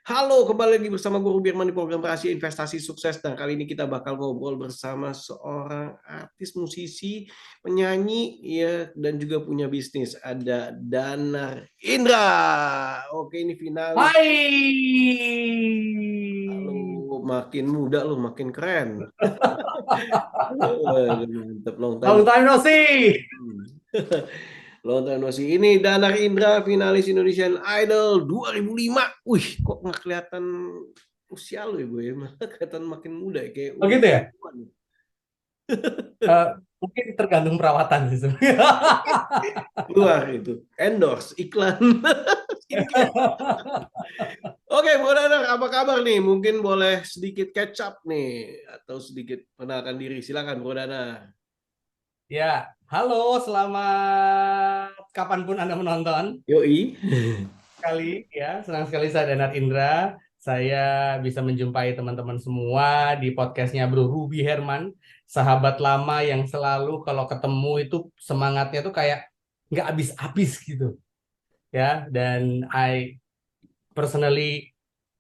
Halo, kembali lagi bersama Guru Birman di program Rahasia Investasi Sukses. Dan kali ini kita bakal ngobrol bersama seorang artis, musisi, penyanyi, ya, dan juga punya bisnis. Ada Danar Indra. Oke, ini finalis. Hai. Halo, makin muda loh, makin keren. Mantap, long time. Long time no see. Long time no see. Ini Danar Indra, finalis Indonesian Idol 2005. Wih, kok nggak kelihatan usia lu ya, Bu ya? Malah kelihatan makin muda ya, kayak Oh udah gitu ya? 20-an. Eh, Mungkin tergantung perawatan sih sebenarnya. Keluar itu, endorse iklan skincare. Oke, Bro Danar, apa kabar nih? Mungkin boleh sedikit catch up nih atau sedikit perkenalkan diri. Silakan, Bro Danar. Ya, halo, selamat kapanpun Anda menonton. Yoi. Kali ya, senang sekali saya Danar Indra. Saya bisa menjumpai teman-teman semua di podcastnya Bro Ruby Herman, sahabat lama yang selalu kalau ketemu itu semangatnya tuh kayak nggak habis-habis gitu ya. Dan I personally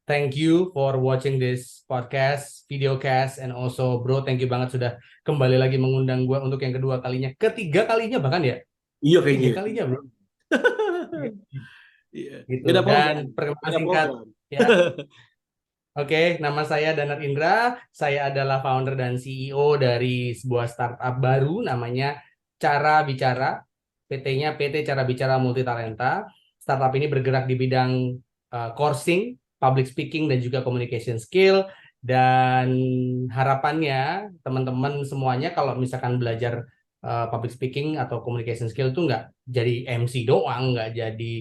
thank you for watching this podcast, videocast, and also bro, thank you banget sudah kembali lagi mengundang gue untuk yang kedua kalinya, ketiga kalinya bahkan ya, Iya kayaknya. tiga kalinya bro. Iya. Gitu. Beda Dan program. perkenalan Beda singkat program. ya. Oke, nama saya Danar Indra. Saya adalah founder dan CEO dari sebuah startup baru namanya Cara Bicara. PT-nya PT Cara Bicara Multitalenta. Startup ini bergerak di bidang coursing, public speaking, dan juga communication skill. Dan harapannya teman-teman semuanya kalau misalkan belajar public speaking atau communication skill itu nggak jadi MC doang, nggak jadi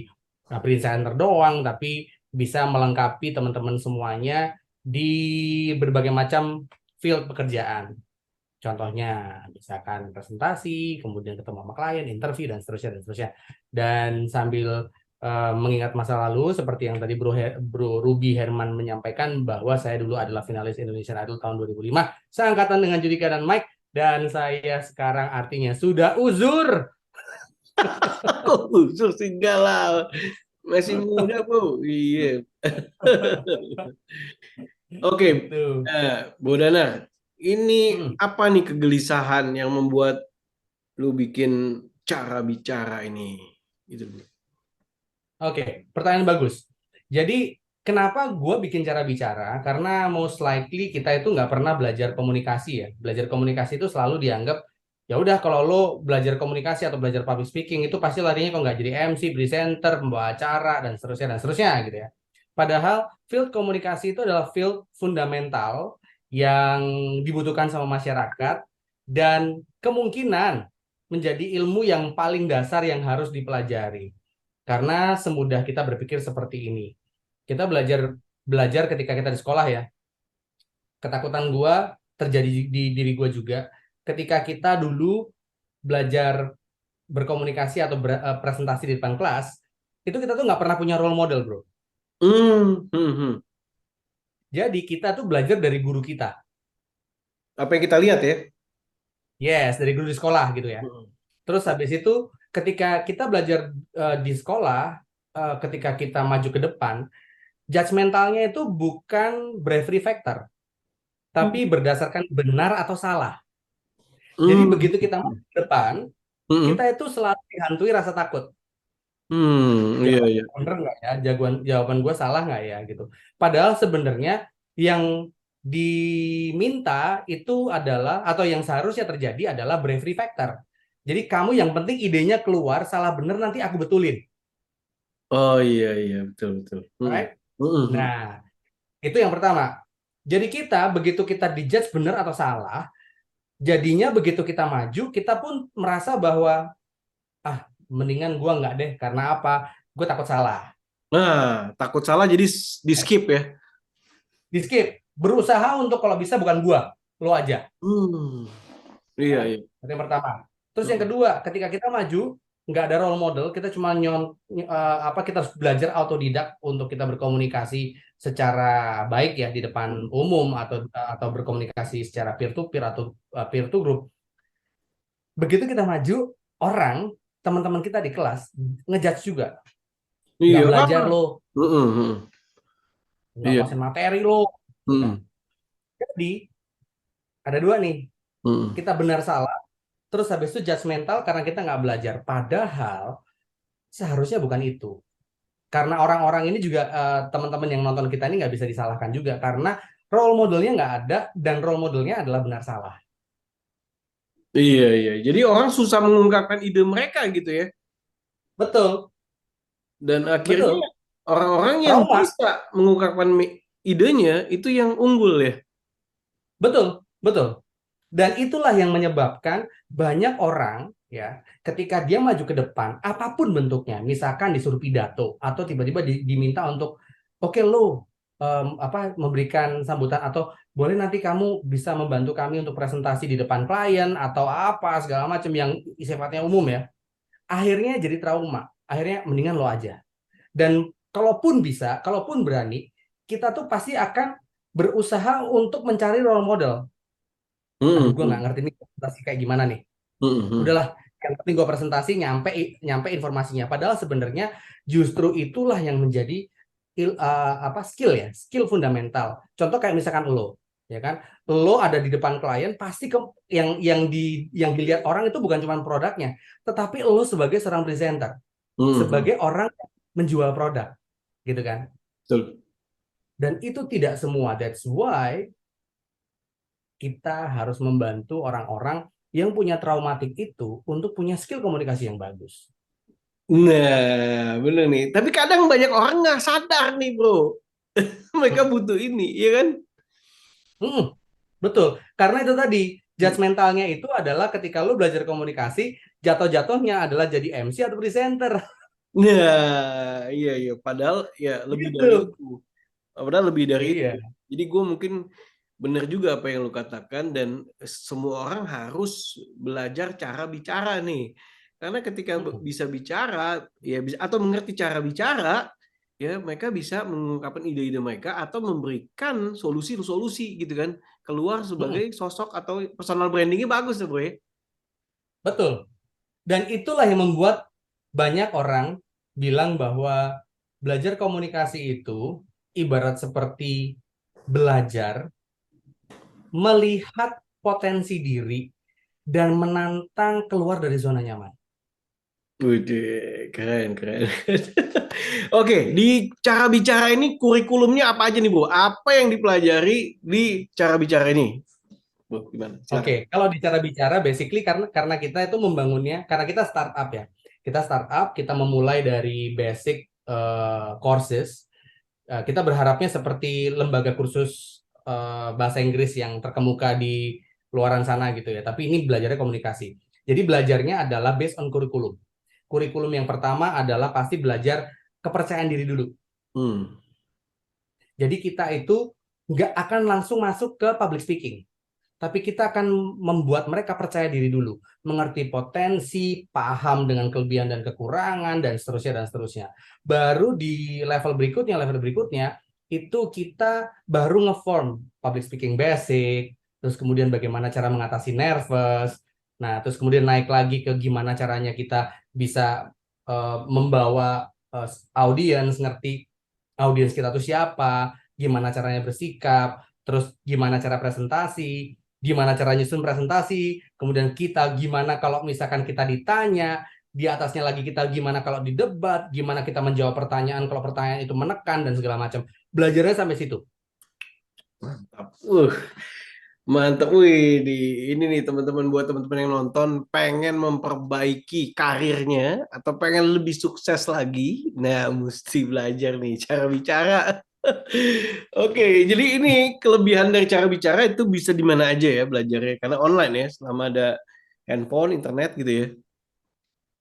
presenter doang, tapi bisa melengkapi teman-teman semuanya di berbagai macam field pekerjaan. Contohnya, misalkan presentasi, kemudian ketemu sama klien, interview, dan seterusnya, dan seterusnya. Dan sambil mengingat masa lalu, seperti yang tadi Bro Ruby Herman menyampaikan, bahwa saya dulu adalah finalis Indonesian Idol tahun 2005, seangkatan dengan Judika dan Mike, dan saya sekarang artinya sudah uzur. Kok khusus tinggal lah. Masih muda, Bu. Iya. Oke, Gitu. Bu Dana, ini Hmm. apa nih kegelisahan yang membuat lu bikin cara bicara ini? Gitu. Oke, pertanyaan bagus. Jadi, kenapa gue bikin cara bicara? Karena most likely kita itu nggak pernah belajar komunikasi ya. Belajar komunikasi itu selalu dianggap, ya udah kalau lo belajar komunikasi atau belajar public speaking itu pasti larinya kok nggak jadi MC, presenter, pembawa acara, dan seterusnya gitu ya. Padahal field komunikasi itu adalah field fundamental yang dibutuhkan sama masyarakat dan kemungkinan menjadi ilmu yang paling dasar yang harus dipelajari. Karena semudah kita berpikir seperti ini. Kita belajar belajar ketika kita di sekolah ya. Ketakutan gua terjadi di diri gua juga. Ketika kita dulu belajar berkomunikasi atau presentasi di depan kelas, itu kita tuh nggak pernah punya role model, bro. Hmm, hmm, hmm. Jadi kita tuh belajar dari guru kita. Apa yang kita lihat ya? Yes, dari guru di sekolah gitu ya. Hmm. Terus habis itu ketika kita belajar di sekolah, ketika kita maju ke depan, judgmentalnya itu bukan bravery factor, tapi berdasarkan benar atau salah. Jadi Hmm. begitu kita masuk ke depan, kita Hmm. itu selalu dihantui rasa takut. Hmm. Iya, Jawaban iya. benar nggak ya? Jawaban gue salah nggak ya gitu. Padahal sebenarnya yang diminta itu adalah atau yang seharusnya terjadi adalah bravery factor. Jadi kamu yang penting idenya keluar, salah benar nanti aku betulin, Oh iya, iya, betul, betul. Hmm. right? Hmm. Hmm. Nah, itu yang pertama. Jadi kita begitu kita dijudge benar atau salah, jadinya begitu kita maju, kita pun merasa bahwa ah mendingan gua nggak deh karena apa? Gue takut salah. Nah, takut salah jadi di skip ya. Di skip. Berusaha untuk kalau bisa bukan gua, lo aja. Hmm. Iya, Right? iya. Itu yang pertama. Terus yang Hmm. kedua, ketika kita maju, nggak ada role model, kita cuma apa kita harus belajar autodidak untuk kita berkomunikasi secara baik ya di depan umum atau berkomunikasi secara peer to peer atau peer to group. Begitu kita maju, orang teman-teman kita di kelas ngejudge juga. Iya. Nggak belajar Ah. lo, Hmm. Hmm. nggak Iya. nguasain materi lo, gitu kan. Mm, Jadi ada dua nih, mm. kita benar salah, terus habis itu judgmental karena kita nggak belajar. Padahal seharusnya bukan itu. Karena orang-orang ini juga teman-teman yang nonton kita ini nggak bisa disalahkan juga karena role modelnya nggak ada dan role modelnya adalah benar salah. Iya, iya. Jadi orang susah mengungkapkan ide mereka gitu ya. Betul, Dan akhirnya betul. orang-orang yang Trauma, bisa mengungkapkan idenya itu yang unggul ya. betul, betul. Dan itulah yang menyebabkan banyak orang ya, ketika dia maju ke depan, apapun bentuknya, misalkan disuruh pidato atau tiba-tiba diminta untuk, oke lo memberikan sambutan atau boleh nanti kamu bisa membantu kami untuk presentasi di depan klien atau apa segala macam yang sifatnya umum ya. Akhirnya jadi trauma. Akhirnya mendingan lo aja. Dan kalaupun bisa, kalaupun berani, kita tuh pasti akan berusaha untuk mencari role model. Aduh, gue nggak Mm, ngerti nih presentasi kayak gimana nih. mm, mm, Udahlah, yang penting gue presentasi nyampe nyampe informasinya. Padahal sebenarnya justru itulah yang menjadi apa skill ya, skill fundamental. Contoh kayak misalkan lo, ya kan, lo ada di depan klien, pasti yang dilihat orang itu bukan cuma produknya, tetapi lo sebagai seorang presenter, mm, mm. sebagai orang yang menjual produk, gitu kan. Betul. Dan itu tidak semua. That's why kita harus membantu orang-orang yang punya traumatik itu untuk punya skill komunikasi yang bagus. Nah, bener nih. Tapi kadang banyak orang nggak sadar nih, bro. Mereka Hmm. butuh ini, iya kan? Betul. Karena itu tadi, judgmentalnya itu adalah ketika lu belajar komunikasi, jatuh-jatuhnya adalah jadi MC atau presenter. Nah, iya, iya. Padahal ya lebih dari Gitu. itu. Padahal lebih dari itu. Iya. Jadi gue mungkin benar juga apa yang lu katakan dan semua orang harus belajar cara bicara nih. Karena ketika Hmm. bisa bicara ya bisa atau mengerti cara bicara ya mereka bisa mengungkapkan ide-ide mereka atau memberikan solusi-solusi gitu kan keluar sebagai Hmm. sosok atau personal brandingnya bagus ya bro ya. Betul. Dan itulah yang membuat banyak orang bilang bahwa belajar komunikasi itu ibarat seperti belajar melihat potensi diri dan menantang keluar dari zona nyaman. Wih, keren, keren. Oke, di cara bicara ini kurikulumnya apa aja nih, Bu? Apa yang dipelajari di cara bicara ini? Bu, gimana? Oke, Silakan. kalau bicara bicara, basically karena kita itu membangunnya, karena kita startup ya, kita startup, kita memulai dari basic courses, kita berharapnya seperti lembaga kursus bahasa Inggris yang terkemuka di luaran sana gitu ya. Tapi ini belajarnya komunikasi. Jadi belajarnya adalah based on kurikulum. Kurikulum yang pertama adalah pasti belajar kepercayaan diri dulu. Hmm. Jadi kita itu nggak akan langsung masuk ke public speaking. Tapi kita akan membuat mereka percaya diri dulu, mengerti potensi, paham dengan kelebihan dan kekurangan, dan seterusnya, dan seterusnya. Baru di level berikutnya, itu kita baru nge-form public speaking basic, terus kemudian bagaimana cara mengatasi nervous, nah terus kemudian naik lagi ke gimana caranya kita bisa membawa audiens, ngerti audiens kita tuh siapa, gimana caranya bersikap, terus gimana cara presentasi, gimana cara nyusun presentasi, kemudian kita gimana kalau misalkan kita ditanya, di atasnya lagi kita gimana kalau di debat, gimana kita menjawab pertanyaan kalau pertanyaan itu menekan dan segala macam. Belajarnya sampai situ. Mantap. Mantap. Wih, ini nih teman-teman buat teman-teman yang nonton pengen memperbaiki karirnya atau pengen lebih sukses lagi. Nah, mesti belajar nih cara bicara. Oke, jadi ini kelebihan dari cara bicara itu bisa di mana aja ya belajarnya karena online ya selama ada handphone, internet gitu ya.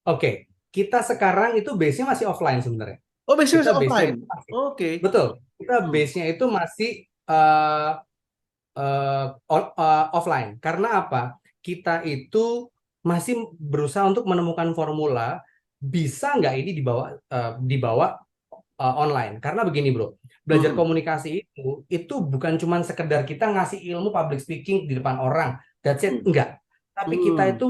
Oke, kita sekarang itu base-nya masih offline sebenarnya. Oh, biasanya Kita masih base-nya offline. itu masih, Oke. betul, kita Hmm. base-nya itu masih offline. Karena apa? Kita itu masih berusaha untuk menemukan formula bisa nggak ini dibawa online. Karena begini bro, belajar Hmm. komunikasi itu bukan cuma sekedar kita ngasih ilmu public speaking di depan orang, that's it, Hmm. enggak. Tapi kita Hmm. itu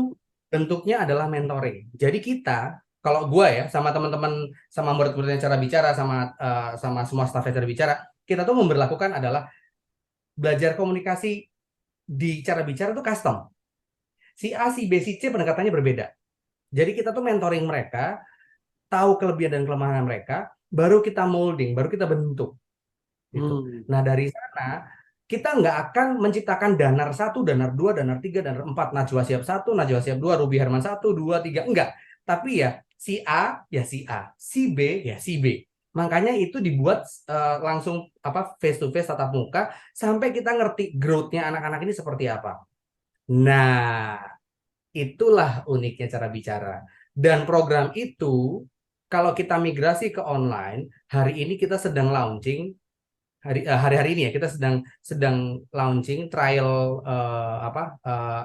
bentuknya adalah mentoring. Jadi kita, kalau gue ya sama teman-teman, sama murid-muridnya cara bicara, sama sama semua staf cara bicara, kita tuh memberlakukan adalah belajar komunikasi di cara bicara tuh custom. Si A, si B, si C pendekatannya berbeda. Jadi kita tuh mentoring mereka, tahu kelebihan dan kelemahan mereka, baru kita molding, baru kita bentuk. Gitu. Hmm. Nah dari sana kita nggak akan menciptakan danar 1, danar 2, danar 3, danar 4, Najwa Shihab 1, Najwa Shihab 2, Ruby Herman 1, 2, 3, enggak. Tapi ya si A, ya si A, si B, ya si B. Makanya itu dibuat langsung face to face tatap muka sampai kita ngerti growth-nya anak-anak ini seperti apa. Nah, itulah uniknya cara bicara. Dan program itu kalau kita migrasi ke online, hari ini kita sedang launching hari-hari ini ya kita sedang launching trial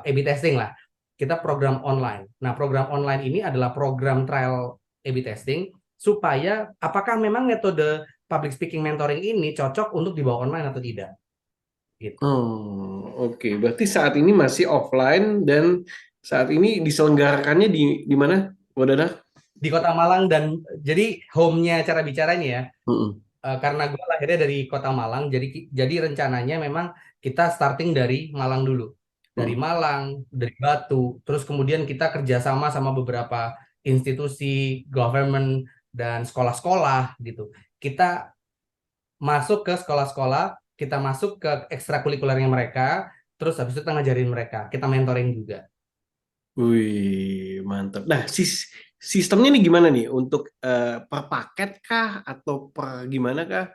A/B testing lah. Kita program online. Nah, program online ini adalah program trial A/B testing supaya apakah memang metode public speaking mentoring ini cocok untuk dibawa online atau tidak. Gitu. Oh, oke. Berarti saat ini masih offline dan saat ini diselenggarakannya di mana, Bu Dana? Di Kota Malang dan jadi home-nya cara bicaranya ya. Mm-mm. Karena gue lahirnya dari Kota Malang, jadi rencananya memang kita starting dari Malang dulu, dari Mm. Malang, dari Batu, terus kemudian kita kerjasama sama beberapa institusi, government dan sekolah-sekolah gitu. Kita masuk ke sekolah-sekolah, kita masuk ke ekstrakurikulernya mereka, terus habis itu kita ngajarin mereka, kita mentoring juga. Wih, mantap. Nah, sistemnya nih gimana nih? Untuk per paket kah atau per gimana kah?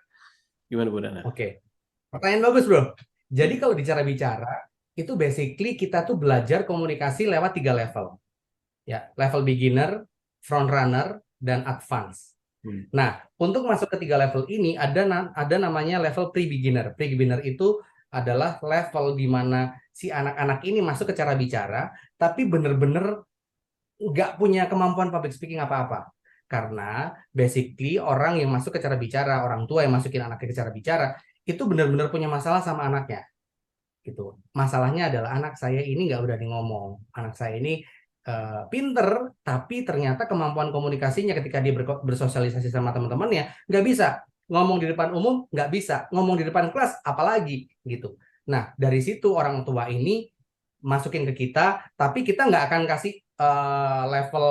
Gimana Bu Dana? Oke, pertanyaan bagus bro. Jadi Hmm. kalau bicara-bicara, itu basically kita tuh belajar komunikasi lewat 3 level. Ya, level beginner, front runner, dan advance. Hmm. Nah, untuk masuk ke 3 level ini ada namanya level pre-beginner. Pre-beginner itu adalah level di mana si anak-anak ini masuk ke cara bicara, tapi benar-benar nggak punya kemampuan public speaking apa-apa. Karena basically orang yang masuk ke cara bicara, orang tua yang masukin anaknya ke cara bicara, itu benar-benar punya masalah sama anaknya gitu. Masalahnya adalah anak saya ini nggak berani ngomong. Anak saya ini pinter, tapi ternyata kemampuan komunikasinya ketika dia bersosialisasi sama teman-temannya nggak bisa. Ngomong di depan umum nggak bisa. Ngomong di depan kelas apalagi gitu. Nah, dari situ orang tua ini masukin ke kita, tapi kita nggak akan kasih level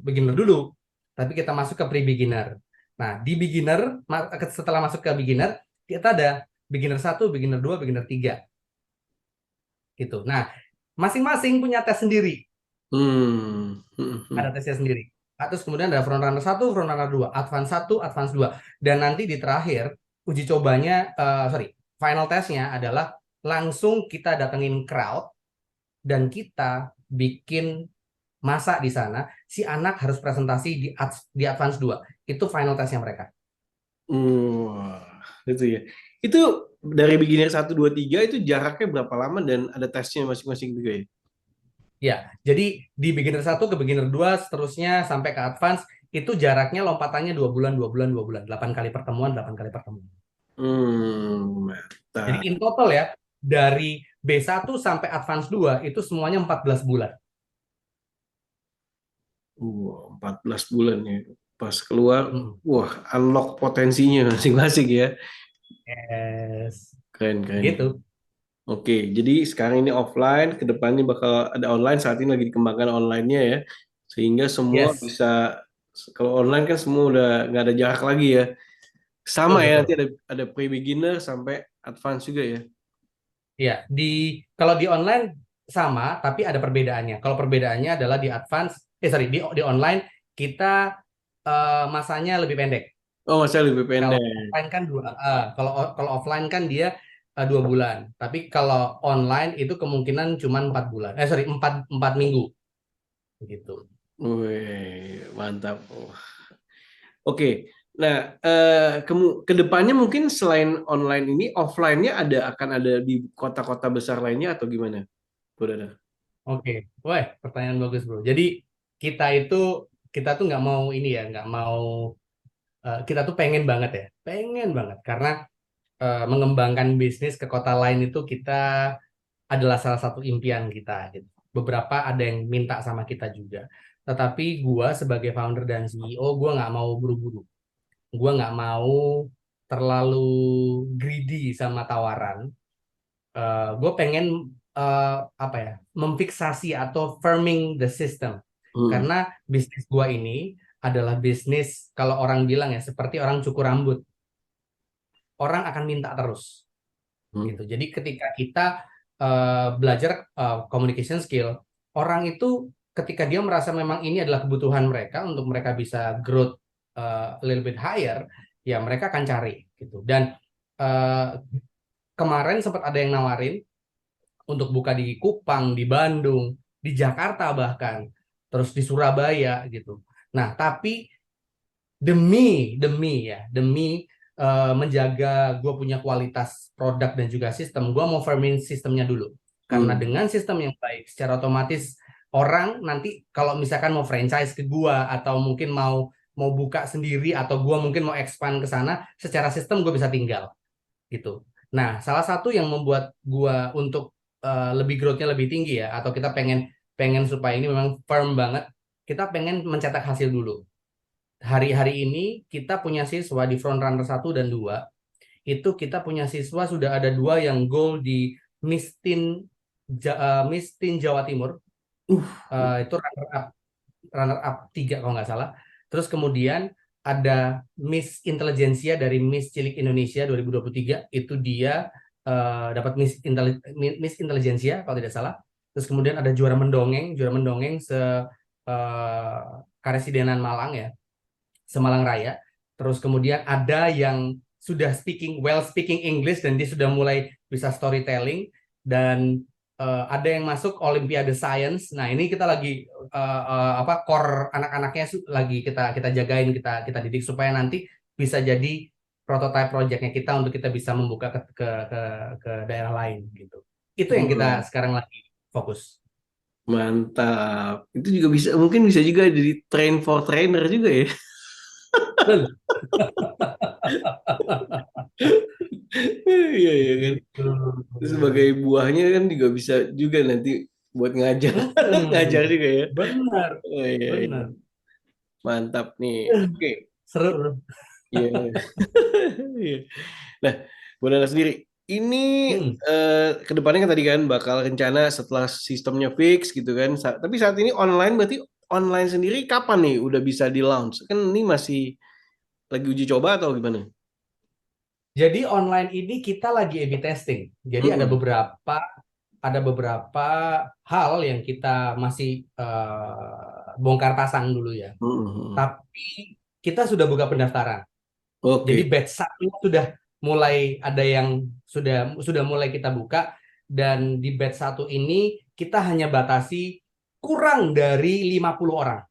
beginner dulu. Tapi kita masuk ke pre-beginner. Nah, di beginner, setelah masuk ke beginner, kita ada beginner 1, beginner 2, beginner 3 gitu. Nah, masing-masing punya tes sendiri. Hmm. Hmm. Hmm. Ada tesnya sendiri. Terus kemudian ada front runner 1, front runner 2, advance 1, advance 2. Dan nanti di terakhir uji cobanya final testnya adalah langsung kita datengin crowd dan kita bikin masa di sana. Si anak harus presentasi di advance 2. Itu final testnya mereka. Wah, itu ya. Itu dari beginner 1, 2, 3 itu jaraknya berapa lama dan ada tesnya masing-masing juga ya? Ya, jadi di beginner 1 ke beginner 2 seterusnya sampai ke advance itu jaraknya lompatannya 2 bulan, 2 bulan, 2 bulan. 8 kali pertemuan, 8 kali pertemuan. Jadi Mantap. in total ya, dari B1 sampai advance 2 itu semuanya 14 bulan. 14 bulan ya. Pas keluar, Hmm. wah, unlock potensinya masing-masing ya. Yes. Keren, keren. Gitu. Oke, jadi sekarang ini offline, ke depannya bakal ada online, saat ini lagi dikembangkan online-nya ya. Sehingga semua Yes. bisa, kalau online kan semua udah nggak ada jarak lagi ya. Sama Betul, ya, betul. nanti ada pre-beginner sampai advance juga ya. Ya, kalau di online sama, tapi ada perbedaannya. Kalau perbedaannya adalah di advance, di online kita masanya lebih pendek. Oh, masa lebih Kalau pendek. offline kan kalau offline kan dia 2 bulan. Tapi kalau online itu kemungkinan cuma 4 bulan. 4 minggu gitu. Wih, mantap. Oh. Oke, nah ke depannya mungkin selain online ini, offline-nya akan ada di kota-kota besar lainnya atau gimana? Bu Dada? Oke, wah pertanyaan bagus bro. Jadi kita itu kita tuh nggak mau ini ya, nggak mau kita tuh pengen banget karena mengembangkan bisnis ke kota lain itu kita adalah salah satu impian kita gitu. Beberapa ada yang minta sama kita juga. Tetapi gua sebagai founder dan CEO, gua nggak mau buru-buru. Gua nggak mau terlalu greedy sama tawaran. Gue pengen apa ya, memfiksasi atau firming the system. Hmm. Karena bisnis gue ini adalah bisnis, kalau orang bilang ya, seperti orang cukur rambut. Orang akan minta terus Hmm. gitu. Jadi ketika kita belajar communication skill, orang itu ketika dia merasa memang ini adalah kebutuhan mereka untuk mereka bisa growth a little bit higher, ya mereka akan cari gitu. Dan uh, kemarin sempat ada yang nawarin untuk buka di Kupang, di Bandung, di Jakarta bahkan, terus di Surabaya gitu. Nah, tapi demi menjaga gue punya kualitas produk dan juga sistem, gue mau firmin sistemnya dulu. Karena Hmm. dengan sistem yang baik, secara otomatis orang nanti kalau misalkan mau franchise ke gue atau mungkin mau mau buka sendiri atau gue mungkin mau expand ke sana, secara sistem gue bisa tinggal gitu. Nah, salah satu yang membuat gue untuk lebih growth-nya lebih tinggi ya, atau kita pengen pengen supaya ini memang firm banget, kita pengen mencetak hasil dulu. Hari-hari ini kita punya siswa di front runner 1 dan 2, itu kita punya siswa sudah ada 2 yang goal di Miss Teen Jawa Timur. Uh. Itu runner up 3 kalau nggak salah. Terus kemudian ada Miss Intelligentsia dari Miss Cilik Indonesia 2023, itu dia dapat Miss Intelligentsia kalau tidak salah. Terus kemudian ada juara mendongeng Karesidenan Malang ya, Semalang Raya. Terus kemudian ada yang sudah speaking English dan dia sudah mulai bisa storytelling, dan ada yang masuk Olimpiade Science. Nah, ini kita lagi apa core anak-anaknya lagi kita kita jagain, kita didik supaya nanti bisa jadi prototype projectnya kita untuk kita bisa membuka ke daerah lain gitu. Itu yang kita Hmm. sekarang lagi fokus. Mantap. Itu juga bisa, mungkin bisa juga jadi train for trainer juga ya. Betul. Iya, iya kan. Gitu. Terus sebagai buahnya kan juga bisa juga nanti buat ngajar, ngajar juga ya. Benar, Oh, iya, iya. benar. Mantap nih. Oke. Seru. Iya. Iya. Nah, Bu Nana sendiri, ini Hmm. ke depannya kan tadi kan bakal rencana setelah sistemnya fix gitu kan. Tapi saat ini online, berarti online sendiri kapan nih udah bisa di launch? Kan ini masih lagi uji coba atau gimana? Jadi online ini kita lagi A/B testing. Jadi Mm-mm. ada beberapa hal yang kita masih bongkar pasang dulu ya. Mm-mm. Tapi kita sudah buka pendaftaran. Jadi Oke. batch 1 sudah mulai ada yang sudah mulai kita buka, dan di batch 1 ini kita hanya batasi kurang dari 50 orang.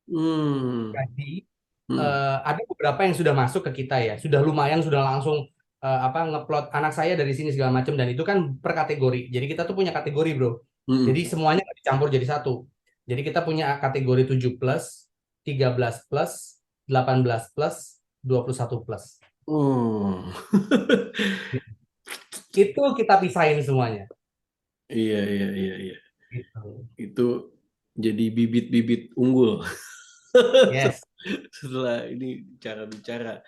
Hmm. Jadi Hmm. ada beberapa yang sudah masuk ke kita ya, sudah lumayan, sudah langsung apa ngeplot anak saya dari sini segala macam, dan itu kan per kategori. Jadi kita tuh punya kategori, bro. Jadi Hmm. semuanya nggak dicampur jadi satu. Jadi kita punya kategori 7 plus, 13 plus, 18 plus, 21 plus. Hmm. Itu kita pisahin semuanya. Iya, iya, iya, iya. Gitu. Itu jadi bibit-bibit unggul Yes, setelah ini cara bicara.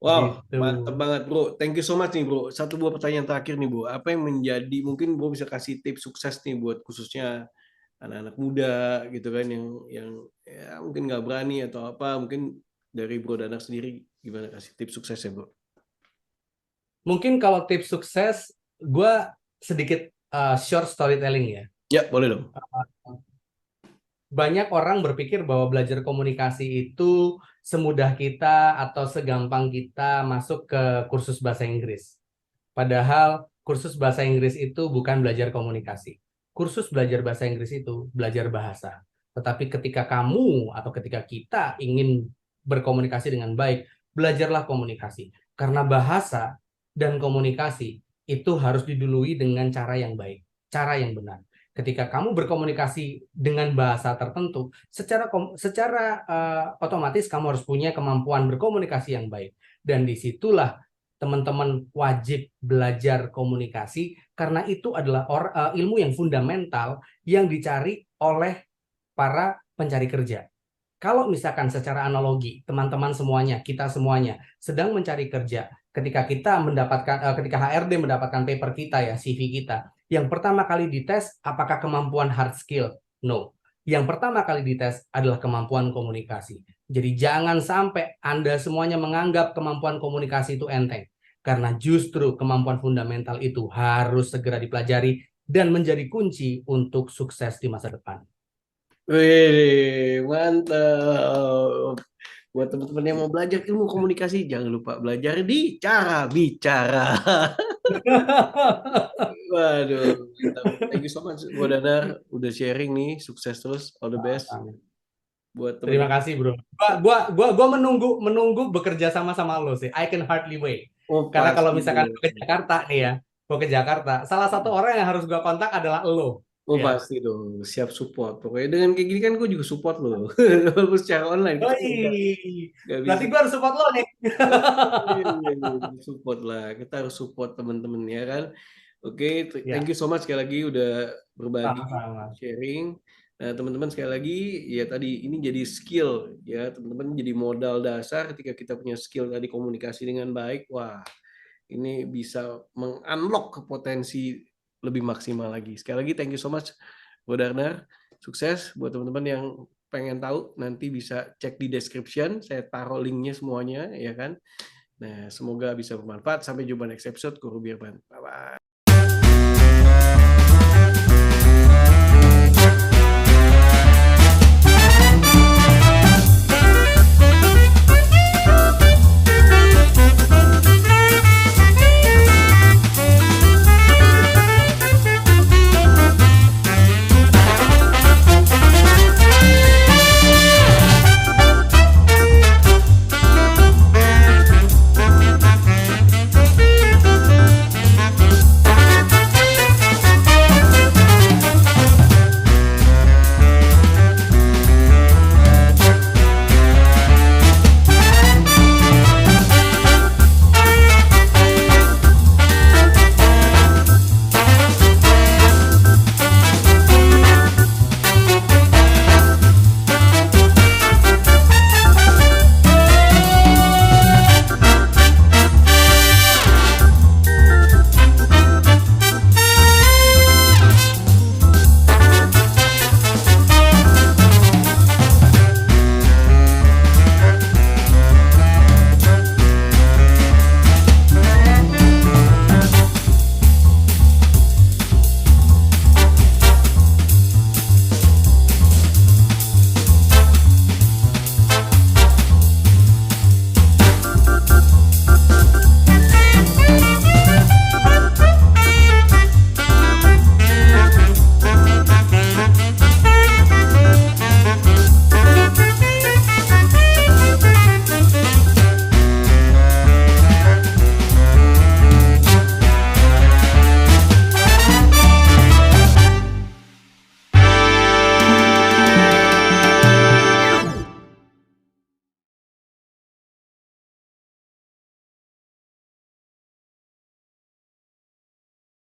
Wow, gitu. mantep banget bro. Thank you so much nih bro. Satu buah pertanyaan terakhir nih bro. Apa yang menjadi, mungkin bro bisa kasih tips sukses nih buat khususnya anak-anak muda gitu kan yang ya, mungkin nggak berani atau apa. Mungkin dari bro Danar sendiri gimana kasih tips sukses ya bro? Mungkin kalau tips sukses, gue sedikit short storytelling ya. Ya boleh dong. Banyak orang berpikir bahwa belajar komunikasi itu semudah kita atau segampang kita masuk ke kursus bahasa Inggris. Padahal kursus bahasa Inggris itu bukan belajar komunikasi. Kursus belajar bahasa Inggris itu belajar bahasa. Tetapi ketika kamu atau ketika kita ingin berkomunikasi dengan baik, belajarlah komunikasi. Karena bahasa dan komunikasi itu harus didului dengan cara yang baik, cara yang benar. Ketika kamu berkomunikasi dengan bahasa tertentu, secara otomatis kamu harus punya kemampuan berkomunikasi yang baik. Dan disitulah teman-teman wajib belajar komunikasi, karena itu adalah ilmu yang fundamental yang dicari oleh para pencari kerja. Kalau misalkan secara analogi, teman-teman semuanya, kita semuanya sedang mencari kerja, ketika kita mendapatkan, ketika HRD mendapatkan paper kita ya, CV kita, yang pertama kali dites apakah kemampuan hard skill? No. Yang pertama kali dites adalah kemampuan komunikasi. Jadi jangan sampai Anda semuanya menganggap kemampuan komunikasi itu enteng. Karena justru kemampuan fundamental itu harus segera dipelajari dan menjadi kunci untuk sukses di masa depan. Wih, mantap. Buat teman-teman yang mau belajar ilmu komunikasi, jangan lupa belajar di cara bicara. Waduh, mantap. Thank you so much, buat Danar. Udah sharing nih, sukses terus, all the best. Buat Terima teman-teman. kasih, bro. Gua menunggu bekerja sama sama lo sih. I can hardly wait. Oh, Karena kalau pasti misalkan dong. gua ke Jakarta nih ya, gua ke Jakarta, salah satu orang yang harus gua kontak adalah lo. Oh, Ya. pasti dong. Siap support. Pokoknya dengan kayak gini kan gue juga support loh. Walaupun secara online, kita Oi, nggak berarti bisa. gua harus support lo nih. Support lah, kita harus support teman-teman ya kan. Oke, thank Ya, you so much sekali lagi udah berbagi, sama-sama. sharing. Nah, teman-teman sekali lagi ya tadi ini jadi skill ya, teman-teman jadi modal dasar ketika kita punya skill tadi komunikasi dengan baik. Wah, ini bisa mengunlock potensi lebih maksimal lagi. Sekali lagi thank you so much buat Darnar. Sukses buat teman-teman yang pengen tahu nanti bisa cek di description, saya taruh linknya semuanya ya kan. Nah, semoga bisa bermanfaat. Sampai jumpa next episode Guru Birman. Bye bye.